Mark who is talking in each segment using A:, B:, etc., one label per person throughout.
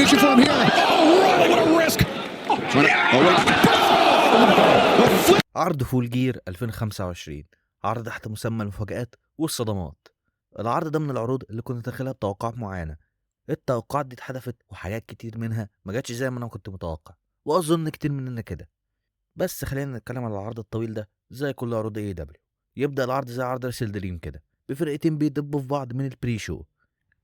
A: Championship from here. Oh, really? What a risk.
B: عرض فول جير 2025 عرض تحت مسمى المفاجآت والصدمات. العرض ده من العروض اللي كنت داخلها بتوقعات معينة. التوقعات دي اتحدثت وحاجات كتير منها ما جاتش زي ما انا كنت متوقع، واظن كتير مننا كده. بس خلينا نتكلم على العرض الطويل ده. زي كل عروض اي دبليو، يبدأ العرض زي عرض ريسل دريم كده، بفرقتين بيدبوا في بعض من البري شو.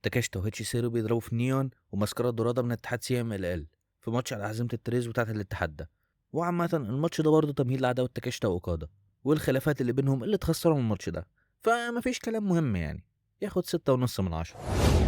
B: تاكاشتا وهيتشي سيرو بيضربوا في نيون وماسكارا دورادا من اتحاد سي ام ال ال في ماتش على هزيمة التريز بتاعة الاتحاد ده. وعامة الماتش ده برضه تمهيد لعداوة تاكاشتا واوكادا والخلافات اللي بينهم اللي اتخسروا من الماتش ده، فمفيش كلام مهم يعني، ياخد 6.5 من 10.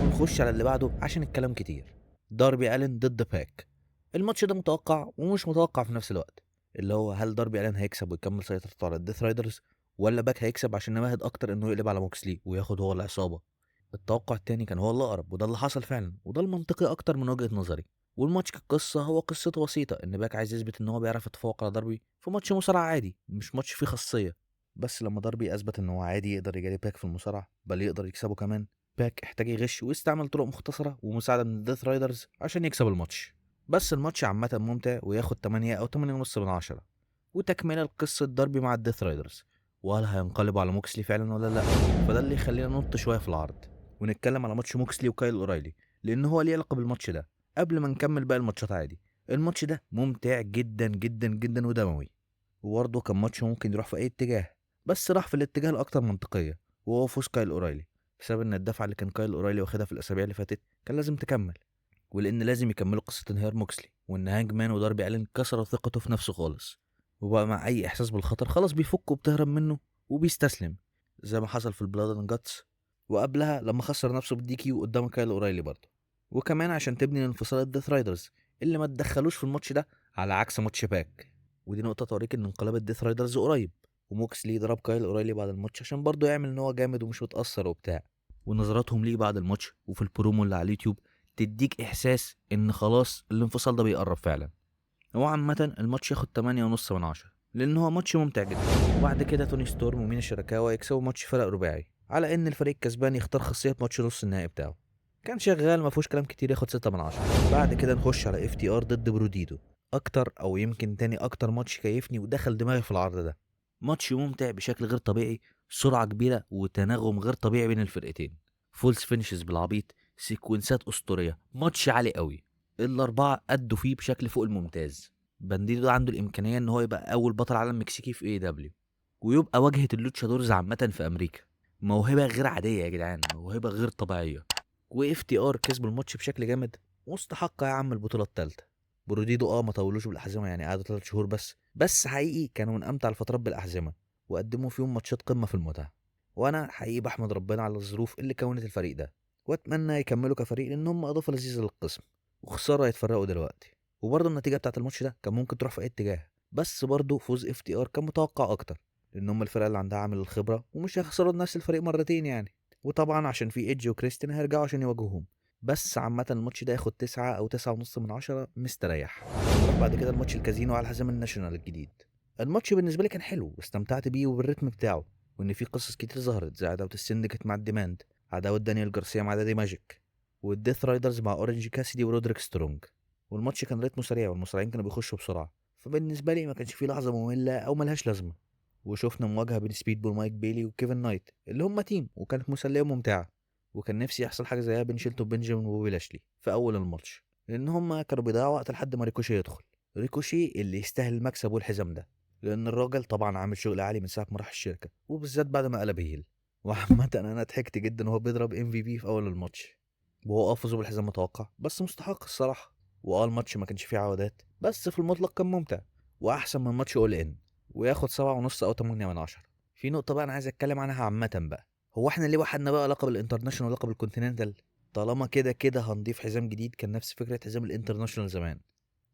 B: ونخش على اللي بعده عشان الكلام كتير. داربي ألين ضد باك. الماتش ده متوقع ومش متوقع في نفس الوقت، اللي هو هل داربي ألين هيكسب ويكمل سيطرته على الديث رايدرز، ولا باك هيكسب عشان نمهد اكتر انه يقلب على موكسلي وياخد هو العصابة. التوقع التاني كان هو اللي اقرب، وده اللي حصل فعلا، وده المنطقي اكتر من وجهة نظري. والماتش كقصة هو قصته بسيطة، ان باك عايز يثبت ان هو بيعرف يتفوق على داربي في ماتش مصارعة عادي، مش ماتش فيه خاصية. بس لما داربي اثبت ان هو عادي يقدر يجاري باك في المصارعة، بل يقدر يكسبه كمان، باك احتاج يغش ويستعمل طرق مختصرة ومساعدة من الديث رايدرز عشان يكسب الماتش. بس الماتش عامة ممتع وياخد 8 او 8.5 من 10. وتكملة لقصة داربي مع الديث رايدرز، وهل هينقلبوا على موكسلي فعلا ولا لا. فده اللي يخلينا ننط شوية في العرض ونتكلم على ماتش موكسلي وكايل اورايلي، لان هو ليه علاقه بالماتش ده قبل ما نكمل باقي الماتشات عادي. الماتش ده ممتع جدا جدا جدا ودموي، وبرضه كان ماتش ممكن يروح في اي اتجاه، بس راح في الاتجاه الاكتر منطقيه، وهو فوز كايل اورايلي، بسبب ان الدفعه اللي كان كايل اورايلي واخدها في الاسابيع اللي فاتت كان لازم تكمل، ولان لازم يكملوا قصه انهيار موكسلي، وان هانج مان وداربي الين كسروا ثقته في نفسه خالص، وبقى مع اي احساس بالخطر خلاص بيفك وبتهرب منه وبيستسلم، زي ما حصل في البلاد اند جاتس، وقبلها لما خسر نفسه بالدي كيو قدام كايل اورايلي برضه. وكمان عشان تبني انفصال الديث رايدرز اللي ما تدخلوش في الماتش ده، على عكس ماتش باك. ودي نقطه توريك ان انقلاب الديث رايدرز قريب. وموكسلي ضرب كايل اورايلي بعد الماتش عشان برضه يعمل ان هو جامد ومش متاثر وبتاع. ونظراتهم ليه بعد الماتش وفي البرومو اللي على اليوتيوب تديك احساس ان خلاص الانفصال ده بيقرب فعلا. هو عامه الماتش ياخد 8.5 من 10 لان هو ماتش ممتع جدا. وبعد كده توني ستورم ومينا شيراكاوا يكسبوا ماتش فرق رباعي، على ان الفريق الكسبان يختار خاصيه ماتش نص النهائي بتاعه. كان شغال ما فيهوش كلام كتير، ياخد 6 من 10. بعد كده نخش على اف تي ار ضد بروديدو، اكتر او يمكن تاني اكتر ماتش كيفني ودخل دماغي في العرض ده. ماتش ممتع بشكل غير طبيعي، سرعه كبيره وتناغم غير طبيعي بين الفرقتين، فولس فينيشز بالعبيط، سيكونسات اسطوريه، ماتش عالي قوي. الاربعه ادوا فيه بشكل فوق الممتاز. بانديدو ده عنده الامكانيه ان هو يبقى اول بطل عالم مكسيكي في اي دبليو، ويبقى واجهه اللوتشادورز عامه في امريكا. موهبه غير عاديه يا جدعان، موهبه غير طبيعيه. واف تي ار كسبوا الماتش بشكل جامد، مستحقه يا عم البطوله الثالثه. بروديدو ما طولوش بالاحزمه، يعني قعدوا 3 شهور بس حقيقي كانوا من امتع الفترات بالاحزمه، وقدموا فيهم ماتشات قمه في المتعه. وانا حقيقي بحمد ربنا على الظروف اللي كونت الفريق ده، واتمنى يكملوا كفريق لان هم اضافه لذيذه للقسم، وخساره يتفرقوا دلوقتي. وبرضه النتيجه بتاعت الماتش ده كان ممكن تروح في اي اتجاه، بس برضه فوز اف تي ار كان متوقع اكتر، لان هم الفرقه اللي عندها عامل الخبره ومش هيخسروا نفس الفريق مرتين يعني. وطبعا عشان في ايدج وكريستين هيرجعوا عشان يواجهوهم. بس عامة الماتش ده ياخد 9 أو 9.5 من 10 مستريح. نروح بعد كده الماتش الكازينو على حزام الناشونال الجديد. الماتش بالنسبة لي كان حلو واستمتعت بيه وبالريتم بتاعه، وإن في قصص كتير ظهرت زي عداوة السندكت مع الديماند، عداوة دانيال جارسيا مع دادي ماجيك، والديث رايدرز مع أورنج كاسيدي ورودريك سترونج. والماتش كان ريتمه سريع والمصارعين كانوا بيخشوا بسرعة، فبالنسبة لي ما كانش فيه لحظة مملة أو ملهاش لازمة. وشفنا مواجهة بين سبيد بول مايك بيلي وكيفن نايت اللي هم تيم، وكانت مسلية وممتعة. وكان نفسي يحصل حاجه زيها بين شيلتون بنجامين وبوبي لاشلي في اول الماتش، لان هما كانوا بيضيعوا وقت لحد ما ريكوشي يدخل. ريكوشي اللي يستاهل المكسب والحزام ده، لان الراجل طبعا عامل شغل عالي من ساعه ما راح الشركه، وبالذات بعد ما قلب هيل. وعامه انا ضحكت جدا وهو بيضرب ام في بي في اول الماتش، وهو فوزه بالحزام متوقع بس مستحق الصراحه. الماتش ما كانش فيه عودات، بس في المطلق كان ممتع واحسن من ماتش اول ان، وياخد 7.5 او 8 من 10. في نقطه بقى انا عايز اتكلم عنها عامه بقى، هو احنا ليه وحدنا بقى لقب الانترناشونال ولقب الكونتيننتال؟ طالما كده كده هنضيف حزام جديد كان نفس فكره حزام الانترناشونال زمان.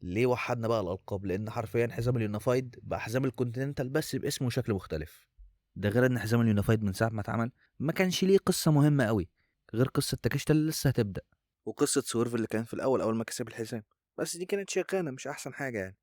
B: ليه وحدنا بقى الالقاب؟ لان حرفيا حزام اليونيفايد بقى حزام الكونتيننتال بس باسم وشكل مختلف. ده غير ان حزام اليونيفايد من ساعه ما اتعمل ما كانش ليه قصه مهمه قوي، غير قصه تاكيشتا اللي لسه هتبدا، وقصه سويرف اللي كان في الاول اول ما كسب الحزام، بس دي كانت شغاله مش احسن حاجه يعني.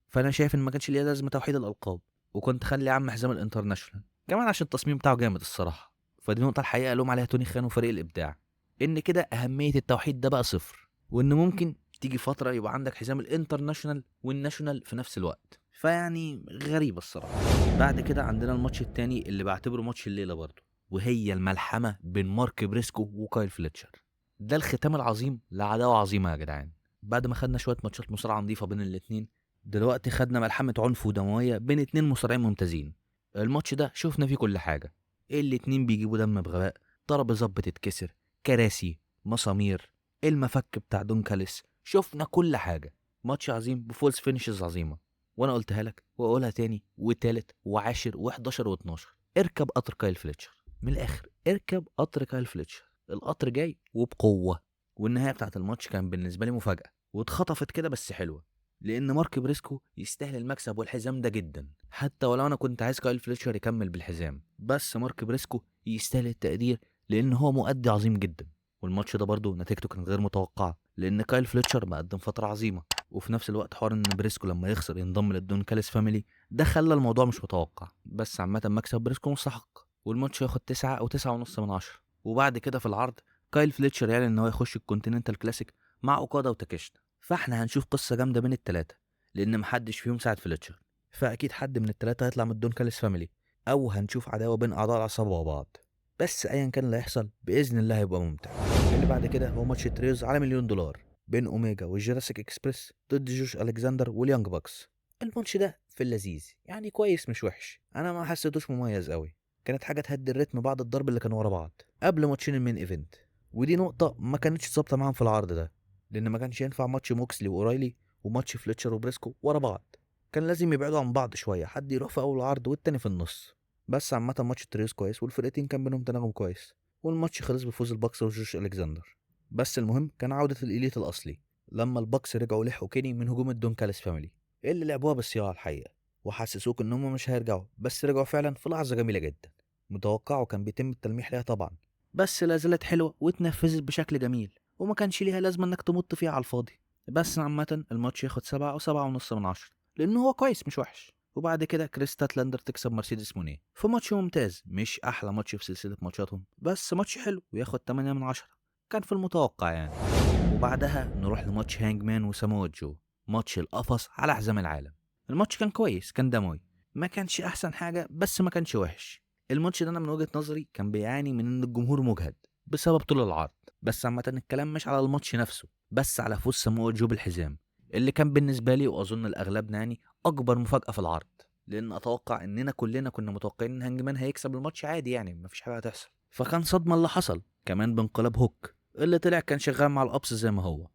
B: فانا شايف ان ما كانش ليه لازمه توحيد الالقاب، وكنت خلي يا عم حزام الانترناشونال كمان عشان التصميم بتاعه جامد الصراحه. فدي نقطة الحقيقة ألوم عليها توني خان وفريق الإبداع، إن كده أهمية التوحيد ده بقى صفر، وإن ممكن تيجي فتره يبقى عندك حزام الانترناشونال والناشونال في نفس الوقت، فيعني غريبه الصراحه. بعد كده عندنا الماتش التاني اللي بعتبره ماتش الليله برضه، وهي الملحمه بين مارك بريسكو وكايل فليتشر. ده الختام العظيم لعداوه عظيمه يا جدعان. بعد ما خدنا شويه ماتشات مصارعه نظيفه بين الاتنين، دلوقتي خدنا ملحمه عنف ودمويه بين اتنين مصارعين ممتازين. الماتش ده شفنا فيه كل حاجه، الاتنين بيجيبوا دم بغباء، ترابيزات بتتكسر، كراسي، مسامير، المفك بتاع دون كاليس، شفنا كل حاجه. ماتش عظيم بفولز فينيشز عظيمه، وانا قلتها لك واقولها تاني وتالت وعاشر و11 و12. اركب قطر كايل فليتشر، من الاخر اركب قطر كايل فليتشر، القطر جاي وبقوه. والنهايه بتاعت الماتش كان بالنسبه لي مفاجاه واتخطفت كده بس حلوه، لان مارك بريسكو يستاهل المكسب والحزام ده جدا، حتى ولو انا كنت عايز كايل فليتشر يكمل بالحزام، بس مارك بريسكو يستاهل التقدير لان هو مؤدي عظيم جدا. والماتش ده برضه نتيجته كانت غير متوقعه، لان كايل فليتشر مقدم فتره عظيمه، وفي نفس الوقت حوار ان بريسكو لما يخسر ينضم للدون كاليس فاميلي ده خلى الموضوع مش متوقع. بس عامه مكسب بريسكو مستحق، والماتش ياخد 9 او 9.5 من 10. وبعد كده في العرض كايل فليتشر يعلن ان هو يخش الكونتيننتال كلاسيك مع اوكادا وتاكيشتا، فاحنا هنشوف قصه جامده بين الثلاثه، لان محدش فيهم ساعد فليتشر، فاكيد حد من الثلاثه هيطلع من الدون كاليس فاميلي، او هنشوف عداوه بين اعضاء العصابه وبعض. بس ايا كان اللي هيحصل باذن الله هيبقى ممتع. اللي بعد كده هو ماتش تريوز على $1,000,000 بين اوميجا والجوراسيك اكسبريس ضد جوش الكسندر واليانج باكس. الماتش ده في اللذيذ، يعني كويس مش وحش، انا ما حسيتوش مميز قوي، كانت حاجه تهدي الريتم بعد الضرب اللي كانوا ورا بعض قبل ماتشين المين ايفنت، ودي نقطه ما كانتش ظابطه معاهم في العرض ده، لان ما كانش ينفع ماتش موكسلي واورايلي وماتش فليتشر وبريسكو ورا بعض، كان لازم يبعدوا عن بعض شويه، حد يروح في اول العرض والتاني في النص. بس عامه ماتش تريوز كويس والفرقتين كان بينهم تناغم كويس، والماتش خلص بفوز الباكس وجوش الكسندر. بس المهم كان عودة الإليت الأصلي لما الباكس رجعوا لحقوا كيني من هجوم الدون كاليس فاميلي اللي لعبوها بالصياعة الحقيقة، وحسسوك إن هم مش هيرجعوا، بس رجعوا فعلا في لحظة جميلة جدا، متوقعه كان بيتم التلميح ليها طبعا، بس لا زالت حلوة واتنفذت بشكل جميل، وما كانش ليها لازمة إنك تمط فيها على الفاضي. بس عامة الماتش ياخد 7 أو 7.5 من 10، لأنه هو كويس مش وحش. وبعد كده كريس تاتلاندر تكسب مرسيدس مونيه في ماتش ممتاز، مش احلى ماتش في سلسله ماتشاتهم، بس ماتش حلو وياخد 8 من 10، كان في المتوقع يعني. وبعدها نروح لماتش هانج مان وسامو جو، ماتش القفص على حزام العالم. الماتش كان كويس، كان دموي، ما كانش احسن حاجه بس ما كانش وحش. الماتش ده انا من وجهه نظري كان بيعاني من ان الجمهور مجهد بسبب طول العرض، بس عامه الكلام مش على الماتش نفسه، بس على فوز سامو جو بالحزام، اللي كان بالنسبه لي واظن لاغلبنا يعني اكبر مفاجاه في العرض، لان اتوقع اننا كلنا كنا متوقعين ان هانج مان هيكسب الماتش عادي، يعني مفيش حاجه هتحصل، فكان صدمه اللي حصل كمان بانقلاب هوك اللي طلع كان شغال مع الابس زي ما هو.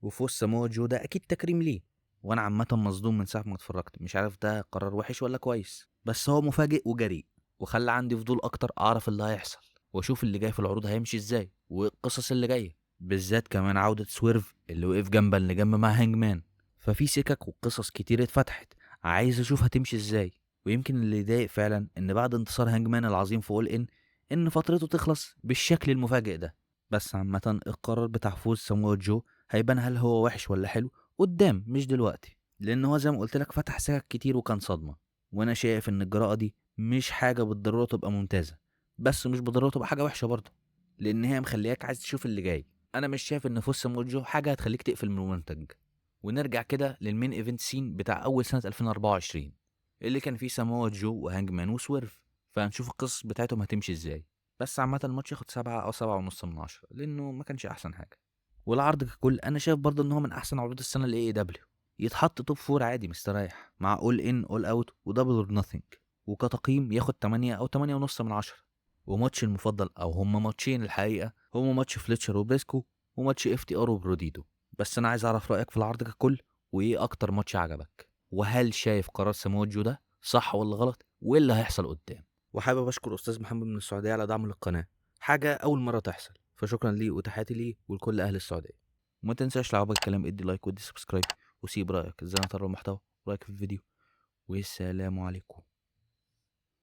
B: وفوز سامو جو ده اكيد تكريم ليه، وانا عامه مصدوم من ساعه ما اتفرجت، مش عارف ده قرار وحش ولا كويس، بس هو مفاجئ وجريء وخلى عندي فضول اكتر اعرف اللي هيحصل واشوف اللي جاي في العروض هيمشي ازاي والقصص اللي جايه، بالذات كمان عوده سويرف اللي وقف جنبا لجنب مع هانج مان، ففي سكك وقصص كتير اتفتحت عايز اشوف هتمشي ازاي. ويمكن اللي يضايق فعلا ان بعد انتصار هانج مان العظيم في اول ان فترته تخلص بالشكل المفاجئ ده. بس عامة القرار بتاع فوز سامويل جو هيبان هل هو وحش ولا حلو قدام مش دلوقتي، لان هو زي ما قلت لك فتح سكك كتير وكان صدمة، وانا شايف ان الجراءة دي مش حاجة بالضرورة تبقى ممتازة، بس مش بالضرورة تبقى حاجة وحشة برضه، لان هي مخلياك عايز تشوف اللي جاي. انا مش شايف ان فوز سامويل جو حاجة هتخليك تقفل من المنتج. ونرجع كده للمين ايفنت سين بتاع اول سنة 2024 اللي كان فيه سامويل جو وهانج مان وسويرف، فهنشوف القصص بتاعتهم هتمشي ازاي. بس عامة الماتش ياخد 7 أو 7.5 من 10 لأنه ما كانش أحسن حاجة. والعرض ككل أنا شايف برضه إن هو من أحسن عروض السنة ل AEW، يتحط توب 4 عادي مستريح مع أول إن أول أوت ودبل أور ناثينج، وكتقييم ياخد 8 أو 8.5 من 10. وماتش المفضل أو هما ماتشين الحقيقة، هما ماتش فليتشر وبريسكو وماتش FTR وبروديدو. بس أنا عايز أعرف رأيك في العرض ككل، وإيه أكتر ماتش عجبك، وهل شايف قرار ساموجو ده صح ولا غلط، وإيه اللي هيحصل قدام. وحابب اشكر استاذ محمد من السعوديه على دعمه للقناه، حاجه اول مره تحصل، فشكرا ليه وتحياتي ليه ولكل اهل السعوديه. وما تنساش لو عجبك الكلام ادي لايك وادي سبسكرايب وسيب رايك ازاي نطور المحتوى ورايك في الفيديو، والسلام عليكم.